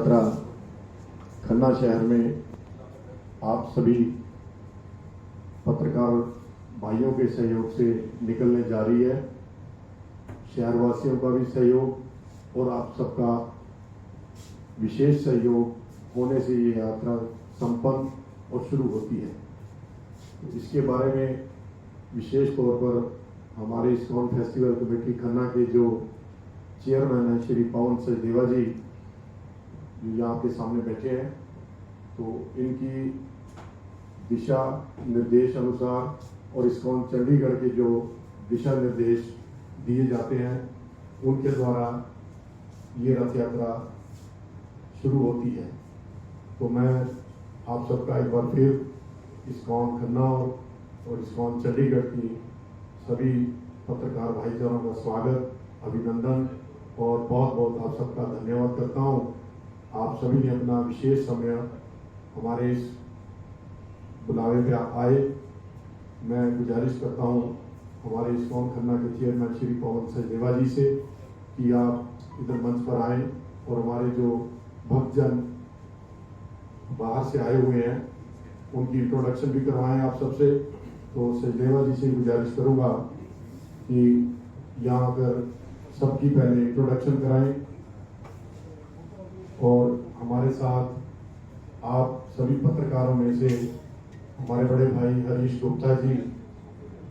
यात्रा खन्ना शहर में आप सभी पत्रकार भाइयों के सहयोग से निकलने जा रही है। शहरवासियों का भी सहयोग और आप सबका विशेष सहयोग होने से ये यात्रा संपन्न और शुरू होती है। तो इसके बारे में विशेष तौर पर हमारे इस्कॉन फेस्टिवल कमेटी खन्ना के जो चेयरमैन हैं श्री पवन सचदेवा जी, जो यहाँ आपके सामने बैठे हैं, तो इनकी दिशा निर्देश अनुसार और इस्कॉन चंडीगढ़ के जो दिशा निर्देश दिए जाते हैं उनके द्वारा ये रथ यात्रा शुरू होती है। तो मैं आप सबका एक बार फिर इस्कॉन खन्ना और इस्कॉन चंडीगढ़ की सभी पत्रकार भाईचारों का स्वागत, अभिनंदन और बहुत बहुत आप सबका धन्यवाद करता हूँ। आप सभी ने अपना विशेष समय हमारे इस बुलावे पे आए। मैं गुजारिश करता हूँ हमारे इस्कॉन खन्ना के चेयरमैन श्री पवन सचदेवा जी से कि आप इधर मंच पर आएँ और हमारे जो भक्तजन बाहर से आए हुए हैं उनकी इंट्रोडक्शन भी करवाएं आप सबसे। तो सचदेवा जी से गुजारिश करूँगा कि यहाँ पर सबकी पहले इंट्रोडक्शन कराएं और हमारे साथ आप सभी पत्रकारों में से हमारे बड़े भाई हरीश गुप्ता जी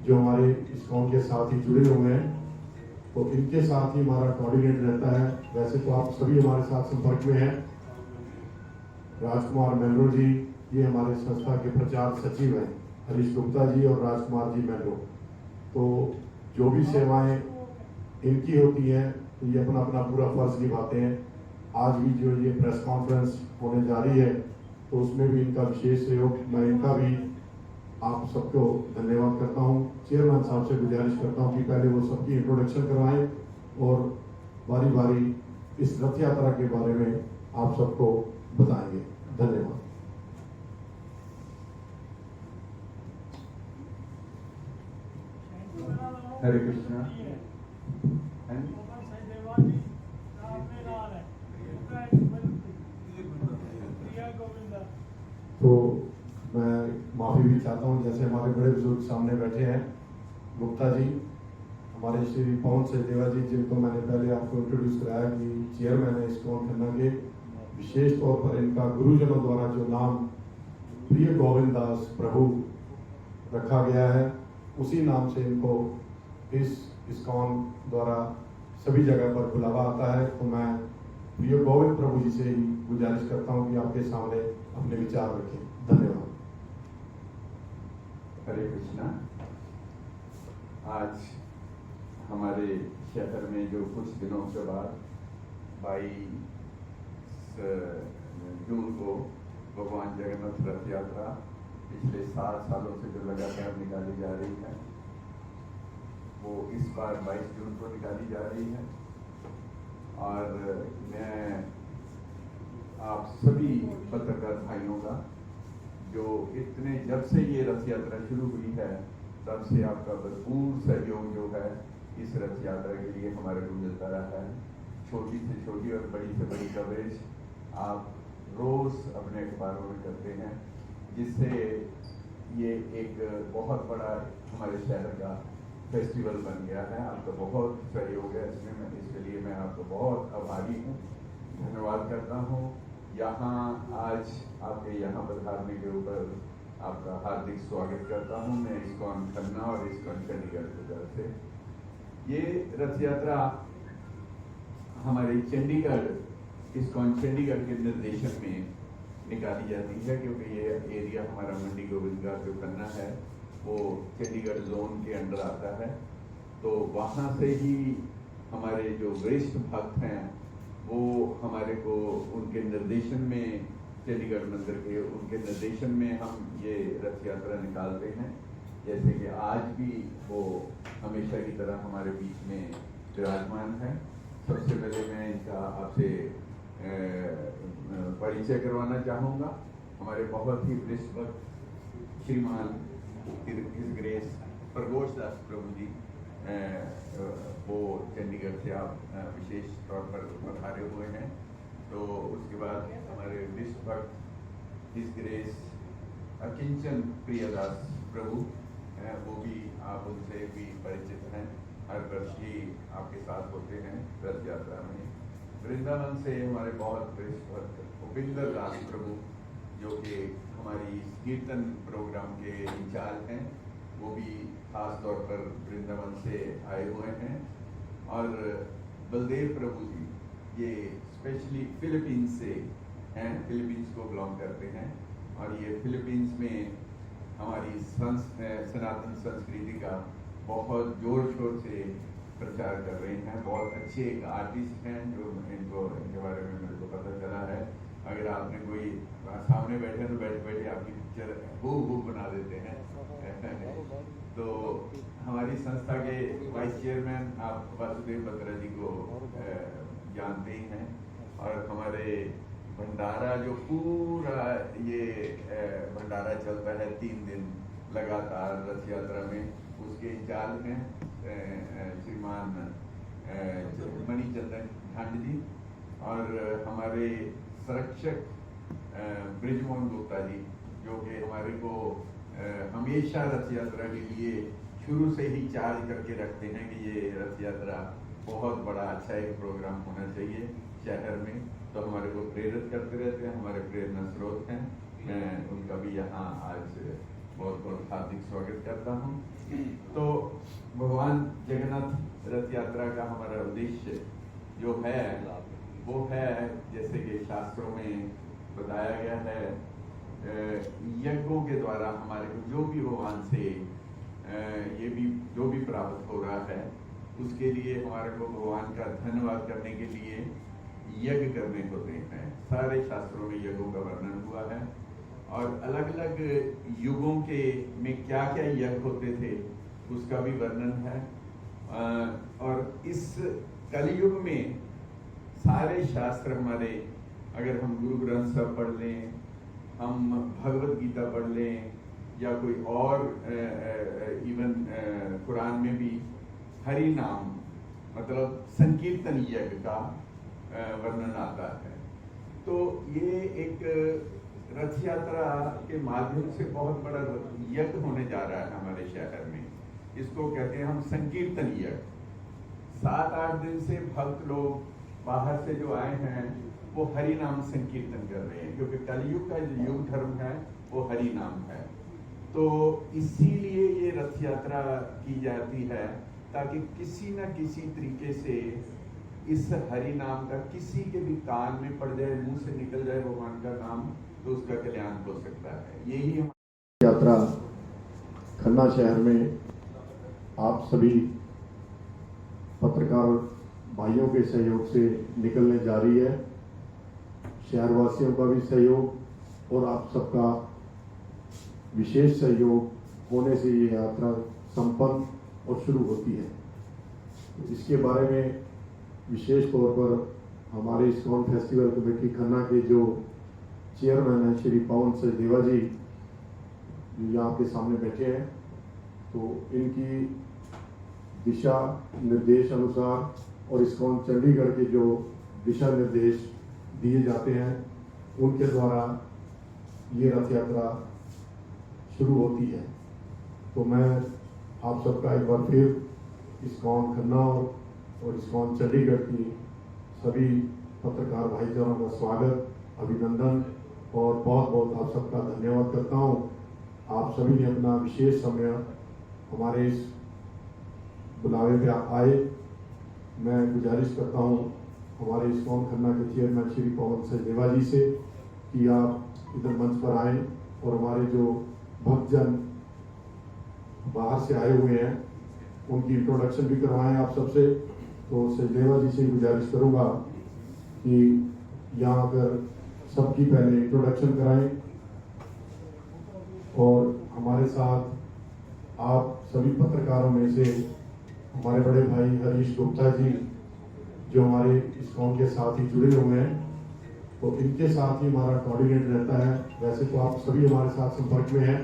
जो हमारे इस्कॉन के साथ ही जुड़े हुए हैं, तो इनके साथ ही हमारा कोऑर्डिनेट रहता है। वैसे तो आप सभी हमारे साथ संपर्क में हैं। राजकुमार मेहरो जी, ये हमारे संस्था के प्रचार सचिव हैं, हरीश गुप्ता जी और राजकुमार जी मेहरो। तो जो भी सेवाएं इनकी होती हैं तो ये अपना अपना पूरा फर्ज निभाते हैं। आज भी जो ये प्रेस कॉन्फ्रेंस होने जा रही है तो उसमें भी इनका विशेष सहयोग, मैं इनका भी आप सबको धन्यवाद करता हूँ। चेयरमैन साहब से गुजारिश करता हूँ कि पहले वो सबकी इंट्रोडक्शन करवाएं और बारी बारी इस रथ यात्रा के बारे में आप सबको बताएंगे। धन्यवाद। हरे कृष्णा। तो मैं माफ़ी भी चाहता हूँ, जैसे हमारे बड़े बुजुर्ग सामने बैठे हैं, गुप्ता जी, हमारे श्री पवन सचदेवा जी, जिनको मैंने पहले आपको इंट्रोड्यूस कराया कि चेयरमैन है इस्कॉन खन्ना के। विशेष तौर पर इनका गुरुजनों द्वारा जो नाम प्रिय गोविंद दास प्रभु रखा गया है, उसी नाम से इनको इस इस्कॉन द्वारा सभी जगह पर बुलावा आता है। तो मैं प्रिय गोविंद प्रभु जी से ही गुजारिश करता हूँ कि आपके सामने अपने विचार रखें। धन्यवाद। हरे कृष्णा। आज हमारे शहर में जो कुछ दिनों के बाद 22 जून को भगवान जगन्नाथ रथ यात्रा पिछले 7 सालों से जो लगातार निकाली जा रही है, वो इस बार 22 जून को निकाली जा रही है। और मैं आप सभी पत्रकार भाइयों का जो इतने जब से ये रथ यात्रा शुरू हुई है तब से आपका भरपूर सहयोग जो है इस रथ यात्रा के लिए हमारे को मिलता रहा है। छोटी से छोटी और बड़ी से बड़ी कवरेज आप रोज़ अपने अखबारों में करते हैं, जिससे ये एक बहुत बड़ा हमारे शहर का फेस्टिवल बन गया है। आपका बहुत सहयोग है इसमें, मैं इसके लिए मैं आपको बहुत आभारी हूँ, धन्यवाद करता हूँ। यहाँ आज आपके यहाँ पधारने के ऊपर आपका हार्दिक स्वागत करता हूँ मैं इस्कॉन खन्ना और इस्कॉन चंडीगढ़ की तरफ से। ये रथ यात्रा हमारे चंडीगढ़ इस्कॉन चंडीगढ़ के निर्देशन में निकाली जाती है, क्योंकि ये एरिया हमारा मंडी गोविंद का जो खन्ना है वो चंडीगढ़ जोन के अंडर आता है। तो वहाँ से ही हमारे जो वरिष्ठ भक्त हैं वो हमारे को उनके निर्देशन में, चंडीगढ़ मंदिर के उनके निर्देशन में हम ये रथ यात्रा निकालते हैं। जैसे कि आज भी वो हमेशा की तरह हमारे बीच में विराजमान है। सबसे पहले मैं इनका आपसे परिचय करवाना चाहूँगा। हमारे बहुत ही वरिष्ठ भक्त श्रीमान हिज ग्रेस प्रगोष दास प्रभु जी, वो चंडीगढ़ से आप विशेष तौर पर पधारे हुए हैं। तो उसके बाद हमारे विश्व भक्त हिज ग्रेस अकिंचन प्रियदास प्रभु वो भी आप उनसे भी परिचित हैं। हर वर्ष ही आपके साथ होते हैं रथ यात्रा में। वृंदावन से हमारे बहुत विश्व भक्त उपिंदर दास प्रभु जो कि हमारी कीर्तन प्रोग्राम के इंचार्ज हैं, वो भी खास तौर पर वृंदावन से आए हुए हैं। और बलदेव प्रभु जी ये स्पेशली फिलीपींस से हैं, फिलीपींस को बिलोंग करते हैं और ये फिलीपींस में हमारी सनातन संस्कृति का बहुत जोर शोर से प्रचार कर रहे हैं। बहुत अच्छे एक आर्टिस्ट हैं जो इनके बारे में मेरे को पता चला है। अगर आपने कोई सामने बैठे तो बैठे बैठे आपकी पिक्चर हूबहू बना देते हैं। तो हमारी संस्था के वाइस चेयरमैन आप वासुदेव बत्रा जी को जानते ही हैं। और हमारे भंडारा जो पूरा ये भंडारा चलता है 3 दिन लगातार रथ यात्रा में, उसके इंचार्ज हैं श्रीमान मणिचंद्रन ठांड जी। और हमारे संरक्षक ब्रिजमोहन गुप्ता जी जो कि हमारे को हमेशा रथ यात्रा के लिए शुरू से ही चार्ज करके रखते हैं कि ये रथ यात्रा बहुत बड़ा अच्छा एक प्रोग्राम होना चाहिए शहर में। तो हमारे को प्रेरित करते रहते हैं, हमारे प्रेरणा स्रोत हैं। मैं उनका भी यहाँ आज बहुत बहुत हार्दिक स्वागत करता हूँ। तो भगवान जगन्नाथ रथ यात्रा का हमारा उद्देश्य जो है वो है, जैसे कि शास्त्रों में बताया गया है, यज्ञों के द्वारा हमारे को जो भी भगवान से ये भी जो भी प्राप्त हो रहा है उसके लिए हमारे को भगवान का धन्यवाद करने के लिए यज्ञ करने होते हैं। सारे शास्त्रों में यज्ञों का वर्णन हुआ है और अलग अलग युगों के में क्या क्या यज्ञ होते थे उसका भी वर्णन है। और इस कलयुग में सारे शास्त्र हमारे, अगर हम गुरु ग्रंथ साहब पढ़ लें, हम भगवत गीता पढ़ लें या कोई और इवन कुरान में भी हरि नाम मतलब संकीर्तन यज्ञ का वर्णन आता है। तो ये एक रथ यात्रा के माध्यम से बहुत बड़ा यज्ञ होने जा रहा है हमारे शहर में। इसको कहते हैं हम संकीर्तन यज्ञ। 7-8 दिन से भक्त लोग बाहर से जो आए हैं वो हरि नाम संकीर्तन कर रहे हैं, क्योंकि कलयुग का जो युग धर्म है वो हरि नाम है। तो इसीलिए ये रथ यात्रा की जाती है ताकि किसी न किसी तरीके से इस हरि नाम का किसी के भी कान में पड़ जाए, मुंह से निकल जाए भगवान का नाम, तो उसका कल्याण हो सकता है। यही यात्रा खन्ना शहर में आप सभी पत्रकार भाइयों के सहयोग से निकलने जा रही है। शहरवासियों का भी सहयोग और आप सबका विशेष सहयोग होने से ये यात्रा संपन्न और शुरू होती है। तो इसके बारे में विशेष तौर पर हमारे इस्कॉन फेस्टिवल कमेटी खन्ना के जो चेयरमैन हैं श्री पवन सचदेवा जी, जो यहाँ के सामने बैठे हैं, तो इनकी दिशा निर्देश अनुसार और इस्कॉन चंडीगढ़ के जो दिशा निर्देश दिए जाते हैं उनके द्वारा ये रथ यात्रा शुरू होती है। तो मैं आप सबका एक बार फिर इस्कॉन खन्ना और इस्कॉन चंडीगढ़ की सभी पत्रकार भाईचारों का स्वागत, अभिनंदन और बहुत बहुत आप सबका धन्यवाद करता हूँ। आप सभी ने अपना विशेष समय हमारे इस बुलावे पे आए। मैं गुजारिश करता हूँ हमारे इस्कॉन खन्ना के चेयरमैन श्री पवन सचदेवा जी से कि आप इधर मंच पर आएँ और हमारे जो भक्तजन बाहर से आए हुए हैं उनकी इंट्रोडक्शन भी करवाएं आप सबसे। तो सचदेवा जी से गुजारिश करूँगा कि यहाँ पर सबकी पहले इंट्रोडक्शन कराएं और हमारे साथ आप सभी पत्रकारों में से हमारे बड़े भाई हरीश गुप्ता जी जो हमारे इस्कॉन के साथ ही जुड़े हुए हैं, तो इनके साथ ही हमारा कोऑर्डिनेट रहता है। वैसे तो आप सभी हमारे साथ संपर्क में हैं।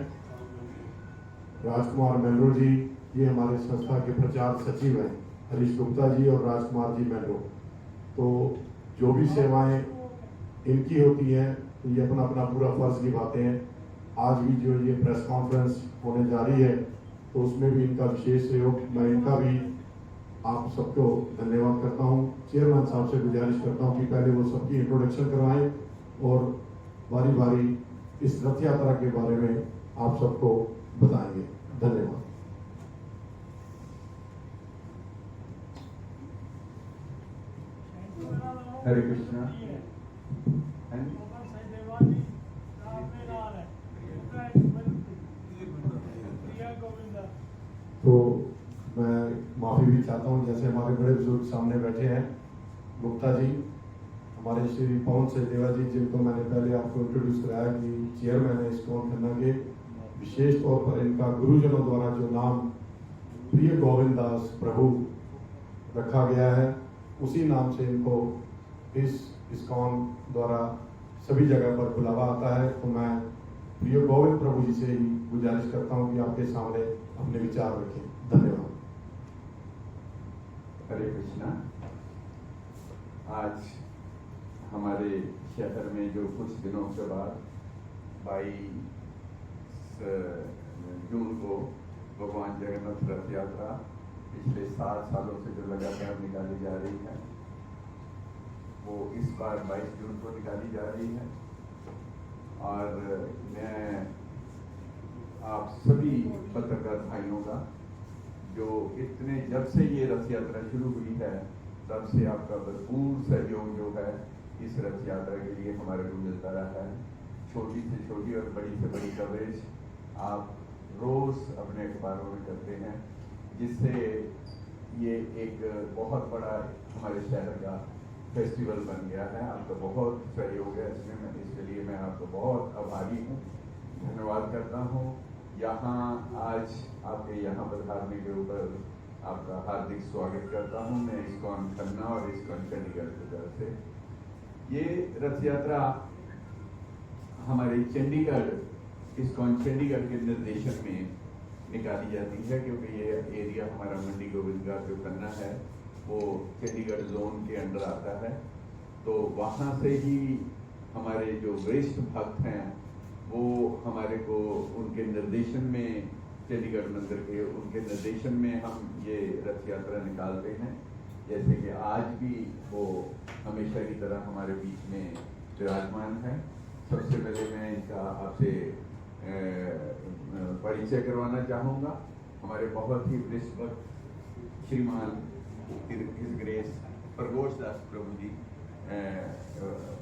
राजकुमार मेहरो जी ये हमारे संस्था के प्रचार सचिव हैं, हरीश गुप्ता जी और राजकुमार जी मेहरो। तो जो भी सेवाएं इनकी होती हैं, तो ये अपना अपना पूरा फर्ज निभाते हैं। आज भी जो ये प्रेस कॉन्फ्रेंस होने जा रही है, तो उसमें भी इनका विशेष सहयोग, मैं इनका भी आप सबको धन्यवाद करता हूँ। चेयरमैन साहब से गुजारिश करता हूँ कि पहले वो सबकी इंट्रोडक्शन करवाएं और बारी बारी इस रथ यात्रा के बारे में आप सबको बताएंगे। धन्यवाद। हरे कृष्णा। तो मैं माफ़ी भी चाहता हूँ, जैसे हमारे बड़े बुजुर्ग सामने बैठे हैं, गुप्ता जी, हमारे श्री पवन सचदेवा जी, जिनको मैंने पहले आपको इंट्रोड्यूस कराया कि चेयरमैन है इस्कॉन खन्ना के। विशेष तौर पर इनका गुरुजनों द्वारा जो नाम प्रिय गोविंद दास प्रभु रखा गया है, उसी नाम से इनको इस इस्कॉन द्वारा सभी जगह पर बुलावा आता है। तो मैं प्रिय गोविंद प्रभु जी से ही गुजारिश करता हूँ कि आपके सामने अपने विचार रखें। धन्यवाद। हरे कृष्णा। आज हमारे शहर में जो कुछ दिनों के बाद 22 जून को भगवान जगन्नाथ रथ यात्रा पिछले 7 सालों से जो लगातार निकाली जा रही है, वो इस बार 22 जून को निकाली जा रही है। और मैं आप सभी पत्रकार भाइयों का, जो जब से ये रथ यात्रा शुरू हुई है, तब से आपका भरपूर सहयोग जो है इस रथ यात्रा के लिए हमारे को मिलता रहा है। छोटी से छोटी और बड़ी से बड़ी कवरेज आप रोज अपने अखबारों में करते हैं, जिससे ये एक बहुत बड़ा हमारे शहर का फेस्टिवल बन गया है। आपका बहुत सहयोग है इसमें, इसके लिए मैं आपको बहुत आभारी हूँ, धन्यवाद करता हूँ। यहाँ आज आपके यहाँ पधारने के ऊपर आपका हार्दिक स्वागत करता हूँ मैं इस्कॉन खन्ना और इस्कॉन चंडीगढ़ की तरफ से। ये रथ यात्रा हमारे चंडीगढ़, इस्कॉन चंडीगढ़ के निर्देशन में निकाली जाती है, क्योंकि ये एरिया हमारा मंडी गोविंद का जो खन्ना है वो चंडीगढ़ जोन के अंडर आता है। तो वहाँ से ही हमारे जो वरिष्ठ भक्त हैं वो हमारे को उनके निर्देशन में, चंडीगढ़ मंदिर के उनके निर्देशन में हम ये रथ यात्रा निकालते हैं। जैसे कि आज भी वो हमेशा की तरह हमारे बीच में विराजमान है। सबसे पहले मैं इनका आपसे परिचय करवाना चाहूँगा। हमारे बहुत ही वरिष्ठ भक्त श्रीमान हिज ग्रेस प्रगोष दास प्रभु जी,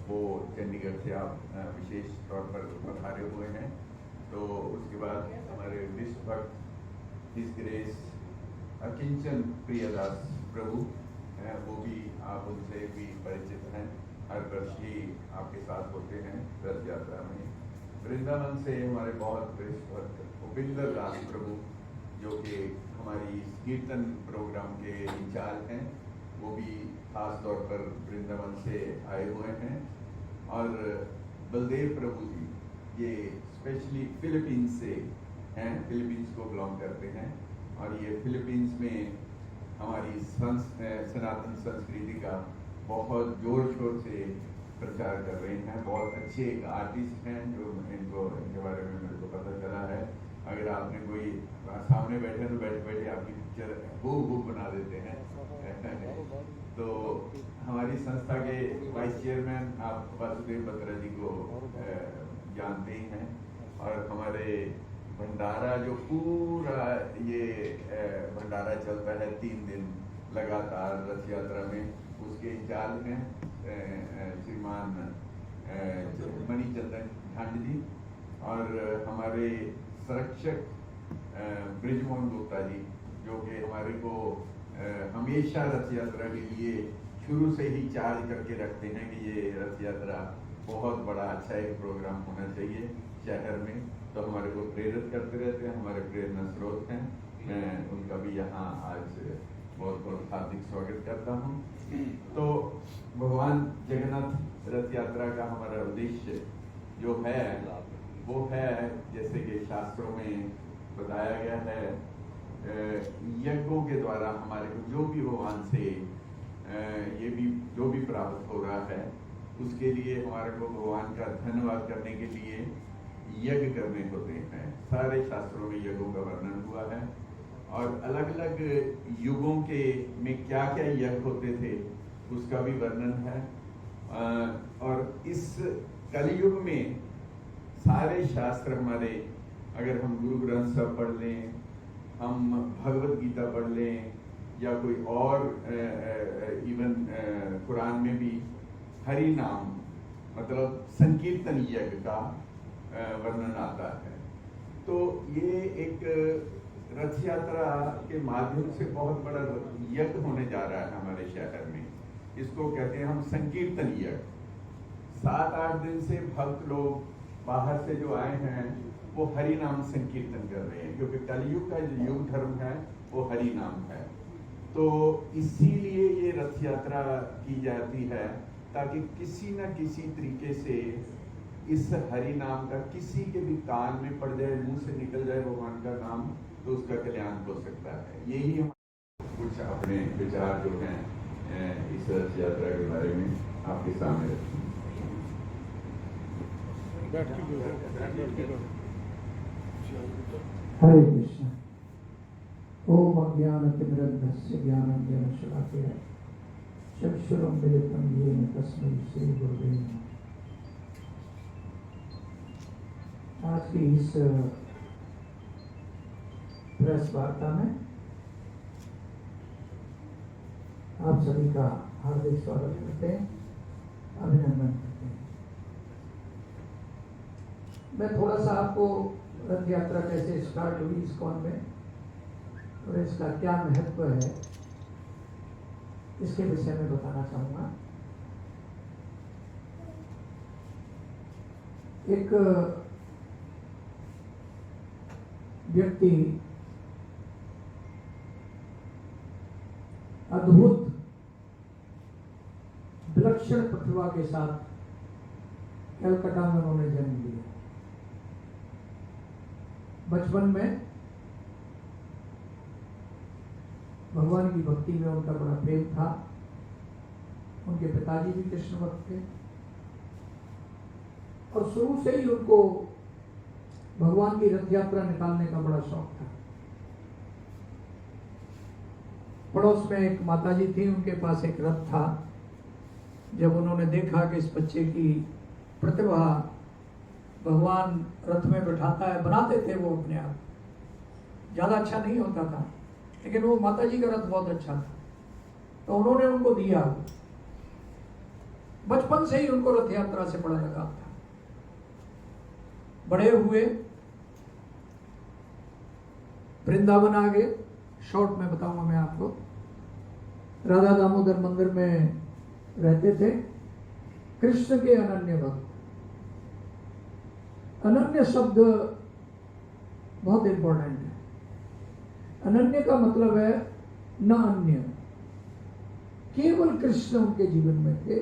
वो चंडीगढ़ से आप विशेष तौर पर पधारे हुए हैं। तो उसके बाद हमारे वरिष्ठ भक्त हिज ग्रेस अकिंचन प्रियदास प्रभु, वो भी आप उनसे भी परिचित हैं, हर वर्ष ही आपके साथ होते हैं रथ यात्रा में। वृंदावन से हमारे बहुत वरिष्ठ भक्त उपिंदर दास प्रभु, जो कि हमारी कीर्तन प्रोग्राम के इंचार्ज हैं, वो भी खास तौर पर वृंदावन से आए हुए हैं। और बलदेव प्रभु जी, ये स्पेशली फिलीपींस से हैं, फिलीपींस को बिलोंग करते हैं। और ये फिलीपींस में हमारी सनातन संस्कृति का बहुत जोर शोर से प्रचार कर रहे हैं। बहुत अच्छे एक आर्टिस्ट हैं, जो इनके बारे में मेरे को पता चला है। अगर आपने कोई सामने बैठे तो बैठे बैठे आपकी पिक्चर हूबहू बना देते हैं। तो हमारी संस्था के वाइस चेयरमैन आप वासुदेव बत्रा जी को जानते ही हैं। और हमारे भंडारा, जो पूरा ये भंडारा चलता है 3 दिन लगातार रथ यात्रा में, उसके इंचार्ज हैं श्रीमान मणिचंदन झांड जी। और हमारे संरक्षक ब्रिजमोहन गुप्ता जी, जो कि हमारे को हमेशा रथ यात्रा के लिए शुरू से ही चार्ज करके रखते हैं कि ये रथ यात्रा बहुत बड़ा अच्छा एक प्रोग्राम होना चाहिए शहर में। तो हमारे को प्रेरित करते रहते हैं, हमारे प्रेरणा स्रोत हैं। मैं उनका भी यहाँ आज बहुत बहुत हार्दिक स्वागत करता हूँ। तो भगवान जगन्नाथ रथ यात्रा का हमारा उद्देश्य जो है वो है, जैसे कि शास्त्रों में बताया गया है, यज्ञों के द्वारा हमारे को जो भी भगवान से ये भी जो भी प्राप्त हो रहा है, उसके लिए हमारे को भगवान का धन्यवाद करने के लिए यज्ञ करने होते हैं। सारे शास्त्रों में यज्ञों का वर्णन हुआ है और अलग अलग युगों के में क्या क्या यज्ञ होते थे उसका भी वर्णन है। और इस कलयुग में सारे शास्त्र हमारे, अगर हम गुरु ग्रंथ साहब पढ़ लें, हम भगवत गीता पढ़ लें, या कोई और इवन कुरान में भी हरि नाम मतलब संकीर्तन यज्ञ का वर्णन आता है। तो ये एक रथ यात्रा के माध्यम से बहुत बड़ा यज्ञ होने जा रहा है हमारे शहर में। इसको कहते हैं हम संकीर्तन यज्ञ। 7-8 दिन से भक्त लोग बाहर से जो आए हैं वो हरि नाम संकीर्तन कर रहे हैं, क्योंकि कलयुग का जो युग धर्म है वो हरि नाम है। तो इसीलिए ये रथ यात्रा की जाती है, ताकि किसी न किसी तरीके से इस हरि नाम का किसी के भी कान में पड़ जाए, मुंह से निकल जाए भगवान का नाम, तो उसका कल्याण हो सकता है। यही हम कुछ अपने विचार जो हैं इस रथ यात्रा के बारे में आपके सामने रखें। हरे कृष्ण। ओम अज्ञानतिमिरन्धस्य ज्ञानाञ्जनशलाकया चक्षुरुन्मिलितं येन तस्मै श्रीगुरुवे नमः। आज की इस प्रेस वार्ता में आप सभी का हार्दिक स्वागत करते हैं, अभिनंदन करते हैं। मैं थोड़ा सा आपको रथ यात्रा कैसे स्टार्ट हुई इस्कॉन में और इसका क्या महत्व है इसके विषय में बताना चाहूँगा। एक व्यक्ति अद्भुत विलक्षण प्रतिभा के साथ कलकत्ता में उन्होंने जन्म लिया। बचपन में भगवान की भक्ति में उनका बड़ा प्रेम था। उनके पिताजी भी कृष्ण भक्त थे और शुरू से ही उनको भगवान की रथ यात्रा निकालने का बड़ा शौक था। पड़ोस में एक माताजी थी, उनके पास एक रथ था। जब उन्होंने देखा कि इस बच्चे की प्रतिभा, भगवान रथ में बैठाता है, बनाते थे वो अपने आप, ज़्यादा अच्छा नहीं होता था, लेकिन वो माताजी का रथ बहुत अच्छा था, तो उन्होंने उनको दिया। बचपन से ही उनको रथ यात्रा से बड़ा लगाव था। बड़े हुए, वृंदावन आ गए। शॉर्ट में बताऊंगा मैं आपको। राधा दामोदर मंदिर में रहते थे। कृष्ण के अनन्य भक्त। अनन्य शब्द बहुत इंपॉर्टेंट है। अनन्य का मतलब है न अन्य, केवल कृष्ण उनके जीवन में थे।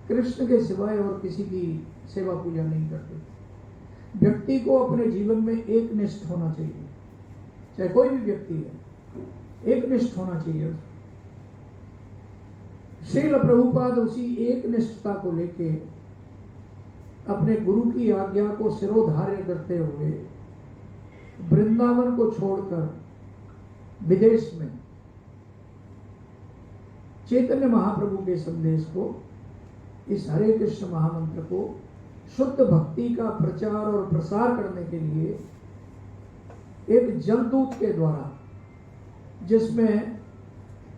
कृष्ण के सिवाय और किसी की सेवा पूजा नहीं करते थे। व्यक्ति को अपने जीवन में एक निष्ठ होना चाहिए, चाहे कोई भी व्यक्ति है, एक निष्ठ होना चाहिए। श्रील प्रभुपाद उसी एक निष्ठता को लेके अपने गुरु की आज्ञा को सिरोधार्य करते हुए वृंदावन को छोड़कर विदेश में चैतन्य महाप्रभु के संदेश को, इस हरे कृष्ण महामंत्र को, शुद्ध भक्ति का प्रचार और प्रसार करने के लिए एक जलदूत के द्वारा, जिसमें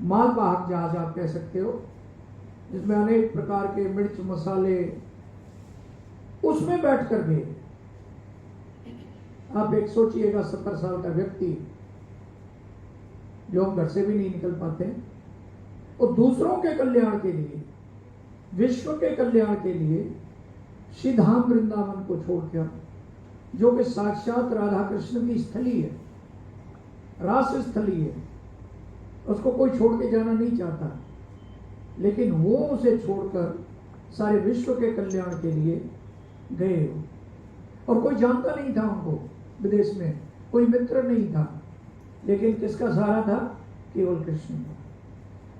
मालवाहक जहाज आप कह सकते हो, जिसमें अनेक प्रकार के मिर्च मसाले, उसमें बैठ कर गए। आप एक सोचिएगा, 70 साल का व्यक्ति जो हम घर से भी नहीं निकल पाते, और दूसरों के कल्याण के लिए, विश्व के कल्याण के लिए श्री धाम वृंदावन को छोड़कर, जो कि साक्षात राधा कृष्ण की स्थली है, रास स्थली है, उसको कोई छोड़ के जाना नहीं चाहता, लेकिन वो उसे छोड़कर सारे विश्व के कल्याण के लिए गए। और कोई जानता नहीं था उनको, विदेश में कोई मित्र नहीं था, लेकिन किसका सहारा था? केवल कृष्ण का।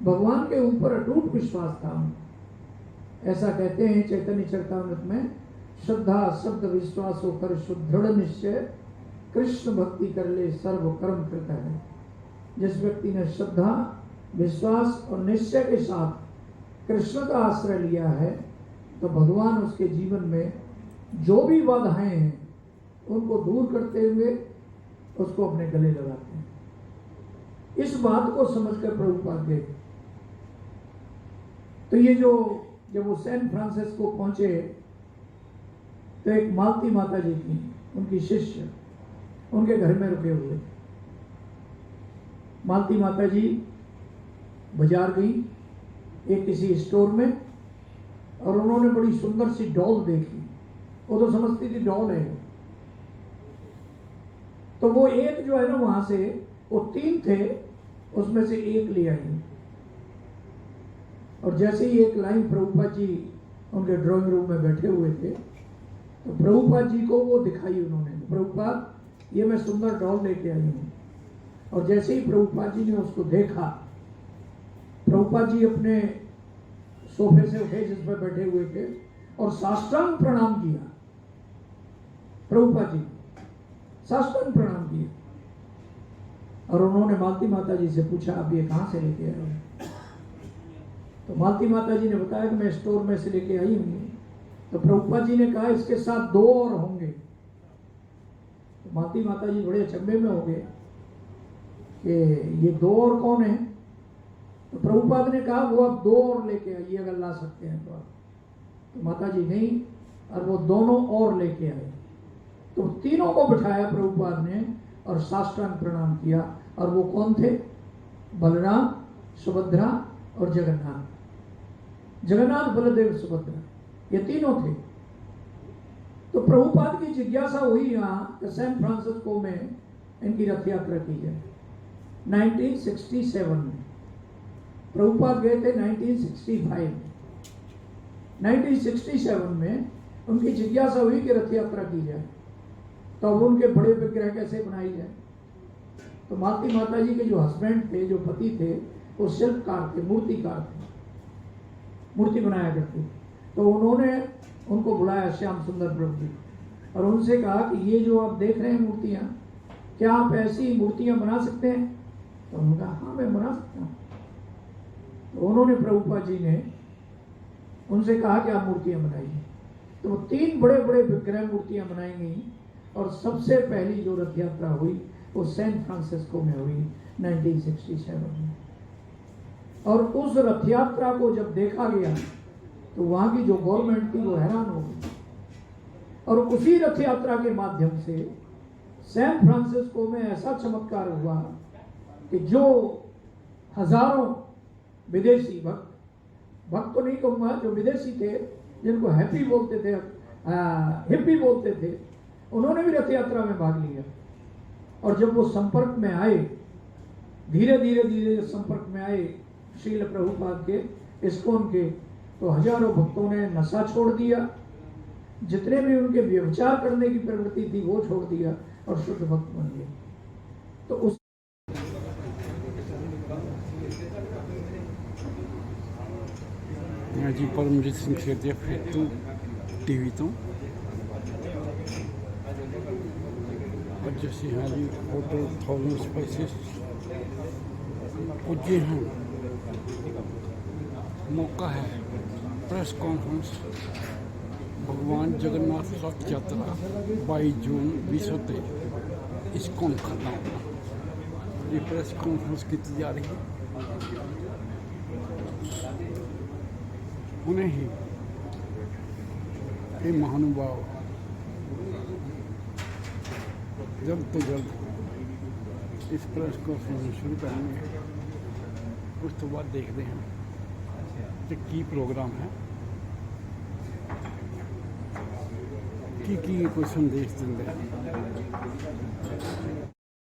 भगवान के ऊपर अटूट विश्वास था। ऐसा कहते हैं चैतन्य चरितामृत में, श्रद्धा शब्द विश्वास होकर सुदृढ़ निश्चय, कृष्ण भक्ति कर ले सर्व कर्म कृत है। जिस व्यक्ति ने श्रद्धा विश्वास और निश्चय के साथ कृष्ण का आश्रय लिया है, तो भगवान उसके जीवन में जो भी बाधाएं हैं उनको दूर करते हुए उसको अपने गले लगाते हैं। इस बात को समझकर प्रभुपाद गए। तो ये जब वो सैन फ्रांसिस्को पहुंचे, तो एक मालती माता जी थी, उनकी शिष्य, उनके घर में रुके हुए थे। मालती माता जी बाजार गई एक किसी स्टोर में, और उन्होंने बड़ी सुंदर सी डॉल देखी। वो तो समझती थी डॉल है। तो वो एक जो है ना, वहां से वो 3 थे, उसमें से एक ले आई। और जैसे ही एक लाइन प्रभुपाद जी उनके ड्राइंग रूम में बैठे हुए थे, तो प्रभुपाद जी को वो दिखाई उन्होंने। प्रभुपाद, ये मैं सुंदर डॉल लेके आई हूँ। और जैसे ही प्रभुपाद जी ने उसको देखा, प्रभुपाद जी अपने सोफे से उठे जिस पर बैठे हुए थे और साष्टांग प्रणाम किया। प्रभुपाद जी साष्टांग प्रणाम किया। और उन्होंने मालती माता जी से पूछा, आप ये कहाँ से लेके आए हो? तो मालती माता जी ने बताया कि मैं स्टोर में से लेके आई हूँ। तो प्रभुपाद जी ने कहा, इसके साथ 2 और होंगे। तो मालती माता जी बड़े अचंभे में हो गए कि ये 2 और कौन है? तो प्रभुपाद ने कहा, वो आप 2 और लेके आइए अगर ला सकते हैं तो आप। तो माता जी नहीं, और वो दोनों और लेके आए। तो तीनों को बिठाया प्रभुपाद ने और साष्टांग प्रणाम किया। और वो कौन थे? बलराम, सुभद्रा और जगन्नाथ। जगन्नाथ, बलदेव, सुभद्रा, ये तीनों थे। तो प्रभुपाद की जिज्ञासा हुई यहाँ कि सैन फ्रांसिस्को में इनकी रथ यात्रा की जाए। 1967 में प्रभुपाद गए थे। 1965 में 1967 में उनकी जिज्ञासा हुई कि रथ यात्रा की जाए। तो अब उनके बड़े विग्रह कैसे बनाई जाए? तो मालती माता जी के जो हस्बैंड थे, जो पति थे, वो शिल्पकार थे, मूर्तिकार थे, मूर्ति बनाया करते। तो उन्होंने उनको बुलाया, श्याम सुंदर प्रभु जी, और उनसे कहा कि ये जो आप देख रहे हैं मूर्तियाँ, क्या आप ऐसी मूर्तियाँ बना सकते हैं? तो उन्होंने कहा, हाँ मैं बना सकता हूँ। तो उन्होंने प्रभुपाद जी ने उनसे कहा कि आप मूर्तियाँ बनाइए। तो वो 3 बड़े बड़े विग्रह मूर्तियाँ बनाई गई। और सबसे पहली जो रथ यात्रा हुई वो सैन फ्रांसिस्को में हुई 1967 में। और उस रथ यात्रा को जब देखा गया तो वहाँ की जो गवर्नमेंट थी वो हैरान हो गई। और उसी रथ यात्रा के माध्यम से सैन फ्रांसिस्को में ऐसा चमत्कार हुआ कि जो हजारों विदेशी भक्त तो नहीं कहूँगा, जो विदेशी थे, जिनको हैप्पी बोलते थे, हिप्पी बोलते थे, उन्होंने भी रथ यात्रा में भाग लिया। और जब वो संपर्क में आए, धीरे धीरे संपर्क में आए श्रील प्रभुपाद के, इस्कॉन के, तो हजारों भक्तों ने नशा छोड़ दिया, जितने भी उनके व्यभिचार करने की प्रवृत्ति थी वो छोड़ दिया और शुद्ध भक्त बन गए। तो उस मैं जी परमजीत सिंह सेठिया फिर टीवी तो ਅੱਜ ਅਸੀਂ ਹਾਂ ਜੀ ਹੋਟਲ 1000 स्पाइसेस पुजे हैं। मौका है प्रेस कॉन्फ्रेंस भगवान जगन्नाथ रथ यात्रा 22 जून 2023 इस्कॉन खन्ना। ये प्रेस कॉन्फ्रेंस की जा रही है। उन्हें ही ये महानुभाव जल्द तो जल्द इस प्रेस कॉन्फ्रेंस शुरू करेंगे। उस तो बाद देखते हैं कि की प्रोग्राम है, की कोई संदेश देंगे।